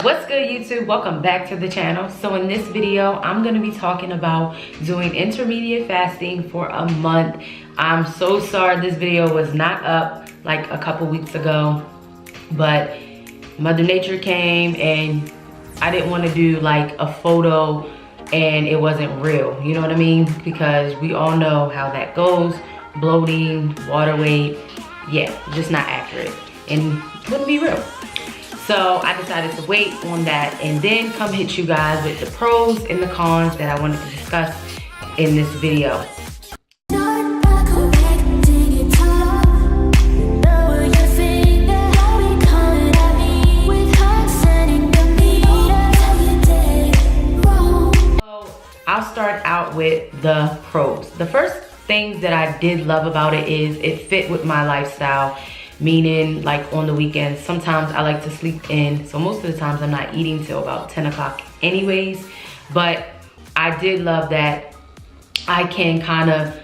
What's good, YouTube? Welcome back to the channel. So in this video, I'm going to be talking about doing intermediate fasting for a month. I'm so sorry this video was not up like a couple weeks ago, but Mother Nature came and I didn't want to do like a photo and it wasn't real, you know what I mean? Because we all know how that goes. Bloating, water weight, yeah, just not accurate and wouldn't be real. So I decided to wait on that and then come hit you guys with the pros and the cons that I wanted to discuss in this video. So I'll start out with the pros. The first things that I did love about it is it fit with my lifestyle. Meaning, like on the weekends, sometimes I like to sleep in. So most of the times I'm not eating till about 10 o'clock anyways. But I did love that I can kind of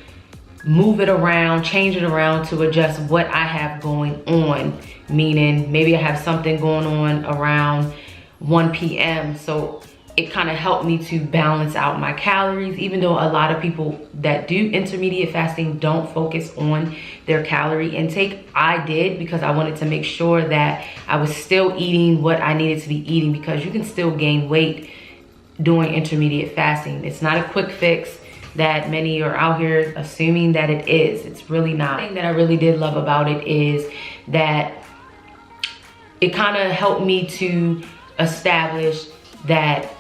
move it around, change it around to adjust what I have going on. Meaning, maybe I have something going on around 1 p.m. So it kind of helped me to balance out my calories, even though a lot of people that do intermediate fasting don't focus on their calorie intake. I did, because I wanted to make sure that I was still eating what I needed to be eating, because you can still gain weight doing intermediate fasting. It's not a quick fix that many are out here assuming that it is. It's really not. The thing that I really did love about it is that it kind of helped me to establish that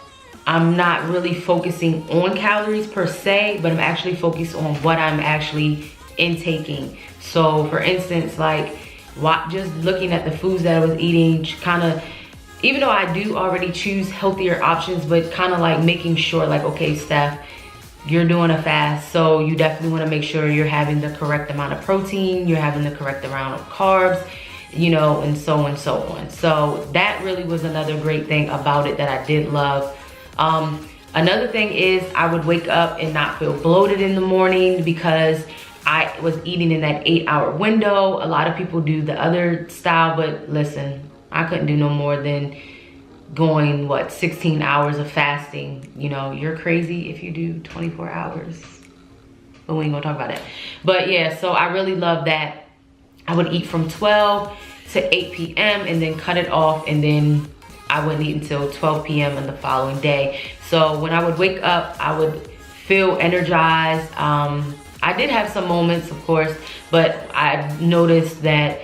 I'm not really focusing on calories per se, but I'm actually focused on what I'm actually intaking. So for instance, like just looking at the foods that I was eating, kind of, even though I do already choose healthier options, but kind of like making sure like, okay, Steph, you're doing a fast, so you definitely want to make sure you're having the correct amount of protein, you're having the correct amount of carbs, you know, and so on and so on. So that really was another great thing about it that I did love. Another thing is I would wake up and not feel bloated in the morning because I was eating in that 8-hour window. A lot of people do the other style, but listen, I couldn't do no more than going, 16 hours of fasting. You know, you're crazy if you do 24 hours. But we ain't gonna talk about that. But yeah, so I really love that. I would eat from 12 to 8 p.m. and then cut it off, and then I wouldn't eat until 12 p.m. on the following day. So when I would wake up, I would feel energized. I did have some moments, of course, but I noticed that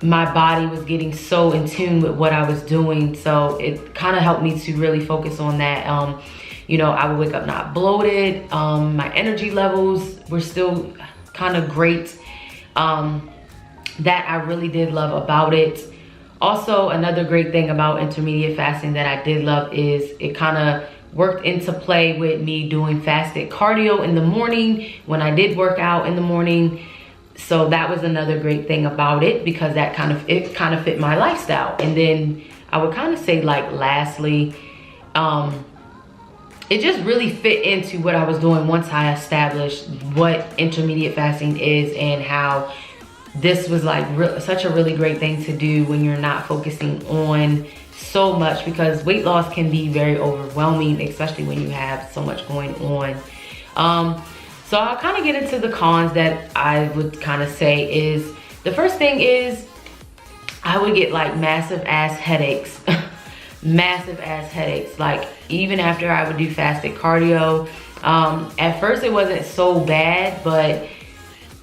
my body was getting so in tune with what I was doing. So it kind of helped me to really focus on that. You know, I would wake up not bloated. My energy levels were still kind of great. That I really did love about it. Also, another great thing about intermediate fasting that I did love is it kind of worked into play with me doing fasted cardio in the morning when I did work out in the morning. So that was another great thing about it, because that kind of fit my lifestyle. And then I would kind of say, like, lastly, it just really fit into what I was doing once I established what intermediate fasting is and how this was like such a really great thing to do when you're not focusing on so much, because weight loss can be very overwhelming, especially when you have so much going on. So I'll kind of get into the cons that I would kind of say is, the first thing is I would get like massive ass headaches. Massive ass headaches, like even after I would do fasted cardio. At first it wasn't so bad, but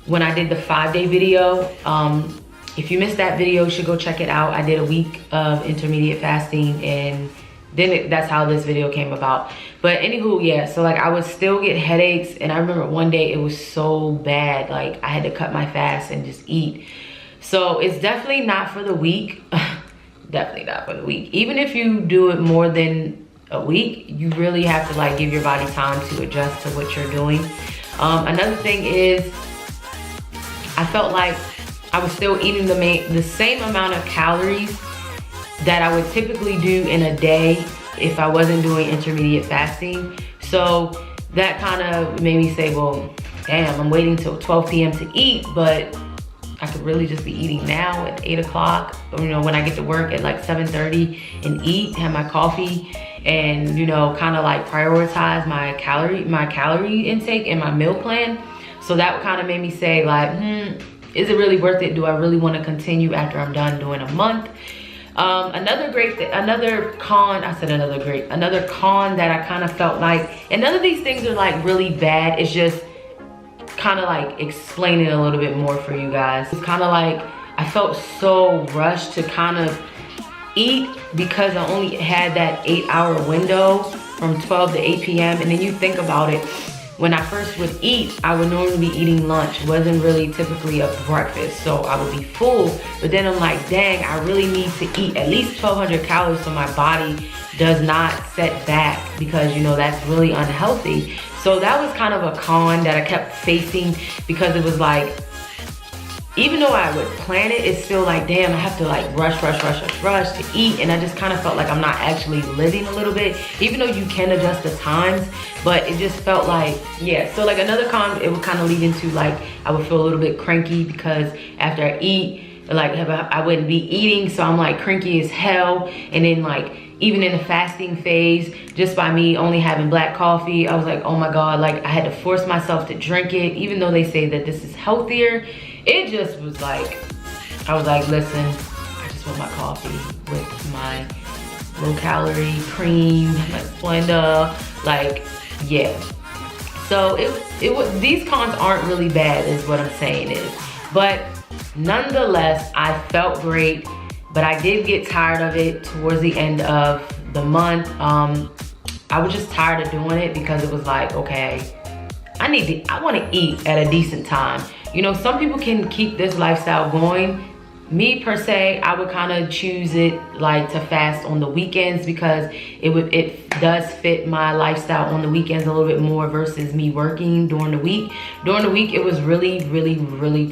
when I did the 5-day video, if you missed that video, you should go check it out. I did a week of intermediate fasting, and then that's how this video came about. But anywho, yeah, so like I would still get headaches, and I remember one day it was so bad, like I had to cut my fast and just eat. So it's definitely not for the weak. Definitely not for the weak. Even if you do it more than a week, you really have to like give your body time to adjust to what you're doing. Another thing is, I felt like I was still eating the same amount of calories that I would typically do in a day if I wasn't doing intermediate fasting. So that kind of made me say, well, damn, I'm waiting till 12 p.m. to eat, but I could really just be eating now at 8 o'clock, or, you know, when I get to work at like 7:30 and eat, have my coffee, and, you know, kind of like prioritize my calorie intake and my meal plan. So that kind of made me say like, is it really worth it? Do I really want to continue after I'm done doing a month? Another con that I kind of felt like, and none of these things are like really bad, it's just kind of like explaining a little bit more for you guys. It's kind of like I felt so rushed to kind of eat because I only had that 8-hour window from 12 to 8 p.m. And then you think about it, when I first would eat, I would normally be eating lunch. It wasn't really typically a breakfast, so I would be full. But then I'm like, dang, I really need to eat at least 1,200 calories so my body does not set back, because, you know, that's really unhealthy. So that was kind of a con that I kept facing, because it was like, even though I would plan it, it's still like, damn, I have to like rush to eat. And I just kind of felt like I'm not actually living a little bit, even though you can adjust the times, but it just felt like, yeah. So like another con, it would kind of lead into like, I would feel a little bit cranky, because after I eat, like I wouldn't be eating, so I'm like cranky as hell. And then like, even in the fasting phase, just by me only having black coffee, I was like, oh my God, like I had to force myself to drink it, even though they say that this is healthier. It just was like, I was like, listen, I just want my coffee with my low calorie cream, my Splenda, like, yeah. So it was, these cons aren't really bad is what I'm saying is. But nonetheless, I felt great, but I did get tired of it towards the end of the month. I was just tired of doing it, because it was like, okay, I want to eat at a decent time. You know, some people can keep this lifestyle going. Me per se, I would kind of choose it like to fast on the weekends, because it does fit my lifestyle on the weekends a little bit more versus me working during the week. During the week, it was really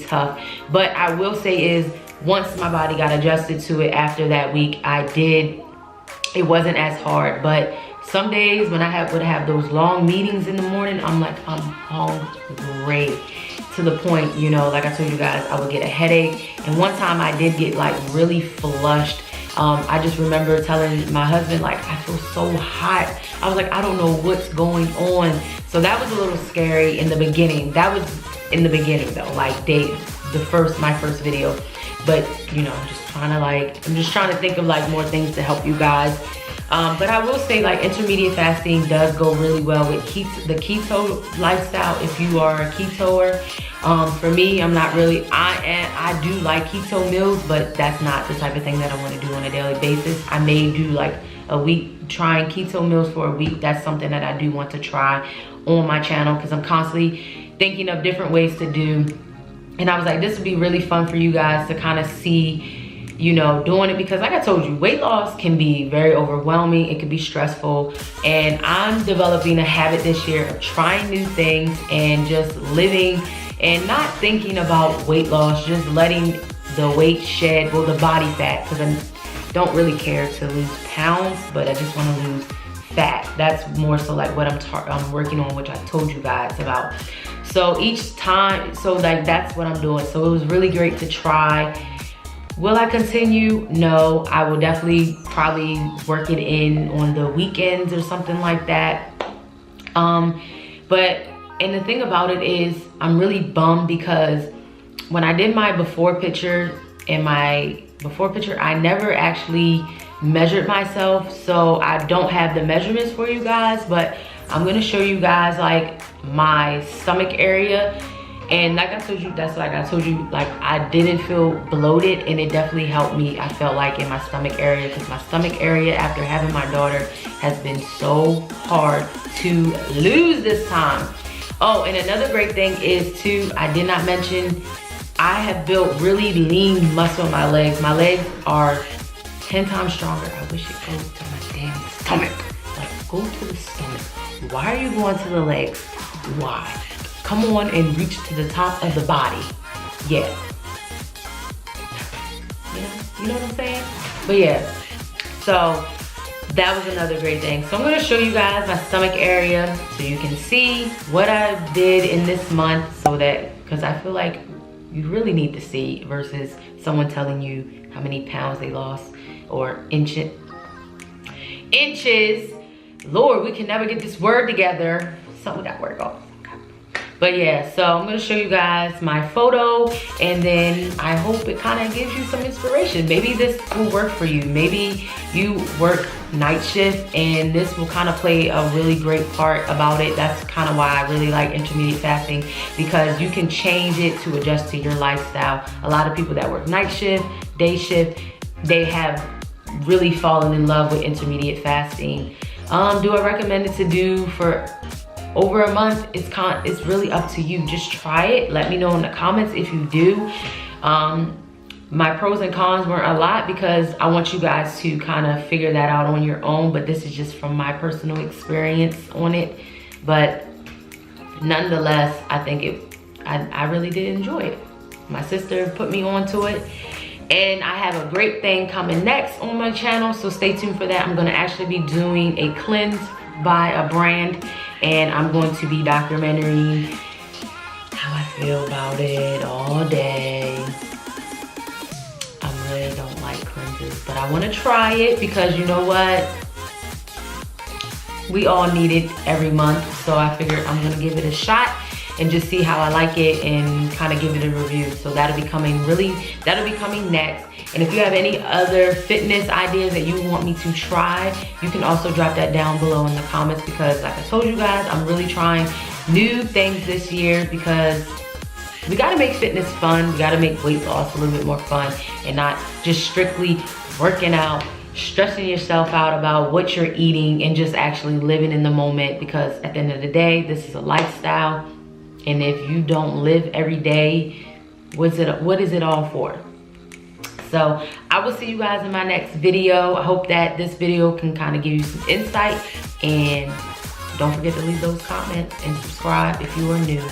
tough. But I will say is, once my body got adjusted to it after that week, it wasn't as hard. But some days when I would have those long meetings in the morning, I'm like, I'm hungry. To the point, you know, like I told you guys, I would get a headache. And one time I did get like really flushed. I just remember telling my husband, like, I feel so hot. I was like, I don't know what's going on. So that was a little scary in the beginning. That was in the beginning though, like my first video. But you know, I'm just trying to think of like more things to help you guys. But I will say, like, intermediate fasting does go really well with the keto lifestyle if you are a ketoer. For me, I'm not really, I do like keto meals, but that's not the type of thing that I want to do on a daily basis. I may do like a week trying keto meals for a week. That's something that I do want to try on my channel, because I'm constantly thinking of different ways to do. And I was like, this would be really fun for you guys to kind of see, you know, doing it, because like I told you, weight loss can be very overwhelming. It can be stressful. And I'm developing a habit this year of trying new things and just living and not thinking about weight loss, just letting the weight shed, well, the body fat, because I don't really care to lose pounds, but I just want to lose fat. That's more so like what I'm working on, which I told you guys about. So each time, so like that's what I'm doing. So it was really great to try. Will I continue? No, I will definitely probably work it in on the weekends or something like that. And the thing about it is, I'm really bummed because when I did my before picture, I never actually measured myself. So I don't have the measurements for you guys, but I'm gonna show you guys like my stomach area. And like I told you, like I didn't feel bloated, and it definitely helped me, I felt like, in my stomach area, because my stomach area after having my daughter has been so hard to lose this time. Oh, and another great thing is too, I did not mention, I have built really lean muscle in my legs. My legs are 10 times stronger. I wish it goes to my damn stomach. Like, go to the stomach. Why are you going to the legs? Why? Come on and reach to the top of the body. Yeah. You know what I'm saying? But yeah, so that was another great thing. So I'm gonna show you guys my stomach area so you can see what I did in this month, so that, because I feel like you really need to see versus someone telling you how many pounds they lost or inches. Lord, we can never get this word together. Something got word off. But yeah, so I'm gonna show you guys my photo, and then I hope it kind of gives you some inspiration. Maybe this will work for you. Maybe you work night shift and this will kind of play a really great part about it. That's kind of why I really like intermediate fasting, because you can change it to adjust to your lifestyle. A lot of people that work night shift, day shift, they have really fallen in love with intermediate fasting. Do I recommend it to do for over a month? It's really up to you. Just try it. Let me know in the comments if you do. My pros and cons weren't a lot because I want you guys to kind of figure that out on your own, but this is just from my personal experience on it. But nonetheless, I think I really did enjoy it. My sister put me onto it, and I have a great thing coming next on my channel, so stay tuned for that. I'm gonna actually be doing a cleanse by a brand, and I'm going to be documenting how I feel about it all day. I really don't like cleanses, but I want to try it because you know what? We all need it every month, so I figured I'm gonna give it a shot and just see how I like it and kind of give it a review. So that'll be coming next. And if you have any other fitness ideas that you want me to try, you can also drop that down below in the comments, because like I told you guys, I'm really trying new things this year because we gotta make fitness fun. We gotta make weight loss a little bit more fun and not just strictly working out, stressing yourself out about what you're eating, and just actually living in the moment, because at the end of the day, this is a lifestyle. And if you don't live every day, what is it all for? So I will see you guys in my next video. I hope that this video can kind of give you some insight, and don't forget to leave those comments and subscribe if you are new.